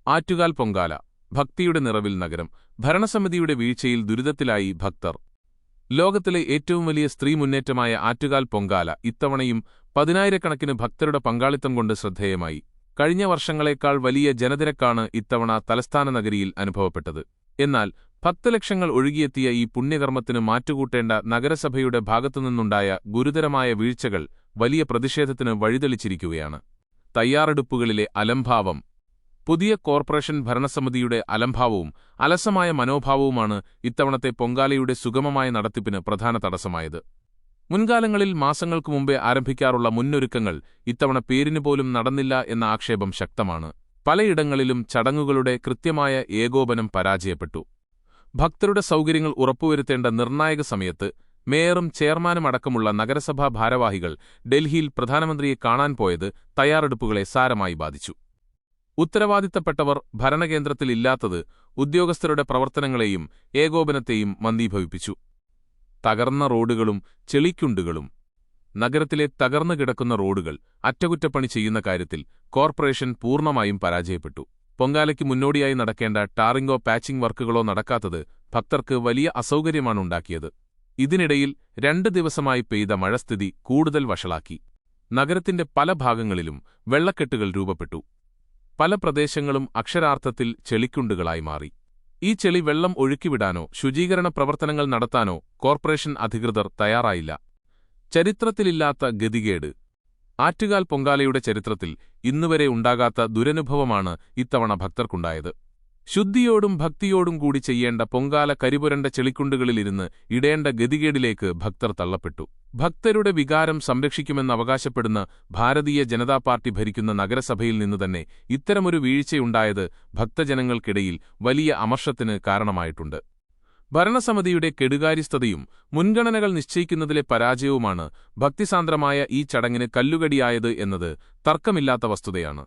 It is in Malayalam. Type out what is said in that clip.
ആറ്റുകാൽ പൊങ്കാല. ഭക്തിയുടെ നിറവിൽ നഗരം. ഭരണസമിതിയുടെ വീഴ്ചയിൽ ദുരിതത്തിലായി ഭക്തർ. ലോകത്തിലെ ഏറ്റവും വലിയ സ്ത്രീ മുന്നേറ്റമായ ആറ്റുകാൽ പൊങ്കാല ഇത്തവണയും പതിനായിരക്കണക്കിന് ഭക്തരുടെ പങ്കാളിത്തം കൊണ്ട് ശ്രദ്ധേയമായി. കഴിഞ്ഞ വർഷങ്ങളേക്കാൾ വലിയ ജനതിരക്കാണ് ഇത്തവണ തലസ്ഥാന നഗരിയിൽ അനുഭവപ്പെട്ടത്. എന്നാൽ 10 ലക്ഷങ്ങൾ ഒഴുകിയെത്തിയ ഈ പുണ്യകർമ്മത്തിന് മാറ്റുകൂട്ടേണ്ട നഗരസഭയുടെ ഭാഗത്തുനിന്നുണ്ടായ ഗുരുതരമായ വീഴ്ചകൾ വലിയ പ്രതിഷേധത്തിന് വഴിതെളിച്ചിരിക്കുകയാണ്. തയ്യാറെടുപ്പുകളിലെ അലംഭാവം. പുതിയ കോർപ്പറേഷൻ ഭരണസമിതിയുടെ അലംഭാവവും അലസമായ മനോഭാവവുമാണ് ഇത്തവണത്തെ പൊങ്കാലയുടെ സുഗമമായ നടത്തിപ്പിന് പ്രധാന തടസ്സമായത്. മുൻകാലങ്ങളിൽ മാസങ്ങൾക്കു മുമ്പേ ആരംഭിക്കാറുള്ള മുന്നൊരുക്കങ്ങൾ ഇത്തവണ പേരിനുപോലും നടന്നില്ല എന്ന ആക്ഷേപം ശക്തമാണ്. പലയിടങ്ങളിലും ചടങ്ങുകളുടെ കൃത്യമായ ഏകോപനം പരാജയപ്പെട്ടു. ഭക്തരുടെ സൗകര്യങ്ങൾ ഉറപ്പുവരുത്തേണ്ട നിർണായക സമയത്ത് മേയറും ചെയർമാനും അടക്കമുള്ള നഗരസഭാ ഭാരവാഹികൾ ഡൽഹിയിൽ പ്രധാനമന്ത്രിയെ കാണാൻ പോയത് തയ്യാറെടുപ്പുകളെ സാരമായി ബാധിച്ചു. ഉത്തരവാദിത്തപ്പെട്ടവർ ഭരണകേന്ദ്രത്തിലില്ലാത്തത് ഉദ്യോഗസ്ഥരുടെ പ്രവർത്തനങ്ങളെയും ഏകോപനത്തെയും മന്ദീഭവിപ്പിച്ചു. തകർന്ന റോഡുകളും ചെളിക്കുണ്ടുകളും. നഗരത്തിലെ തകർന്നു കിടക്കുന്ന റോഡുകൾ അറ്റകുറ്റപ്പണി ചെയ്യുന്ന കാര്യത്തിൽ കോർപ്പറേഷൻ പൂർണ്ണമായും പരാജയപ്പെട്ടു. പൊങ്കാലയ്ക്ക് മുന്നോടിയായി നടക്കേണ്ട ടാറിംഗോ പാച്ചിംഗ് വർക്കുകളോ നടക്കാത്തത് ഭക്തർക്ക് വലിയ അസൗകര്യമാണുണ്ടാക്കിയത്. ഇതിനിടയിൽ 2 ദിവസമായി പെയ്ത മഴസ്ഥിതി കൂടുതൽ വഷളാക്കി. നഗരത്തിന്റെ പല ഭാഗങ്ങളിലും വെള്ളക്കെട്ടുകൾ രൂപപ്പെട്ടു. പല പ്രദേശങ്ങളും അക്ഷരാർത്ഥത്തിൽ ചെളിക്കുണ്ടുകളായി മാറി. ഈ ചെളി വെള്ളം ഒഴുക്കിവിടാനോ ശുചീകരണ പ്രവർത്തനങ്ങൾ നടത്താനോ കോർപ്പറേഷൻ അധികൃതർ തയ്യാറായില്ല. ചരിത്രത്തിലില്ലാത്ത ഗതികേട്. ആറ്റുകാൽ പൊങ്കാലയുടെ ചരിത്രത്തിൽ ഇന്നുവരെ ഉണ്ടാകാത്ത ദുരനുഭവമാണ് ഇത്തവണ ഭക്തർക്കുണ്ടായത്. ശുദ്ധിയോടും ഭക്തിയോടും കൂടി ചെയ്യേണ്ട പൊങ്കാല കരിപുരണ്ട ചെളിക്കുണ്ടുകളിലിരുന്ന് ഇടേണ്ട ഗതികേടിലേക്ക് ഭക്തർ തള്ളപ്പെട്ടു. ഭക്തരുടെ വികാരം സംരക്ഷിക്കുമെന്നവകാശപ്പെടുന്ന ഭാരതീയ ജനതാ പാർട്ടി ഭരിക്കുന്ന നഗരസഭയിൽ നിന്നുതന്നെ ഇത്തരമൊരു വീഴ്ചയുണ്ടായത് ഭക്തജനങ്ങൾക്കിടയിൽ വലിയ അമർഷത്തിന് കാരണമായിട്ടുണ്ട്. ഭരണസമിതിയുടെ കെടുകാര്യസ്ഥതയും മുൻഗണനകൾ നിശ്ചയിക്കുന്നതിലെ പരാജയവുമാണ് ഭക്തിസാന്ദ്രമായ ഈ ചടങ്ങിന് കല്ലുകടിയായത് എന്നത് തർക്കമില്ലാത്ത വസ്തുതയാണ്.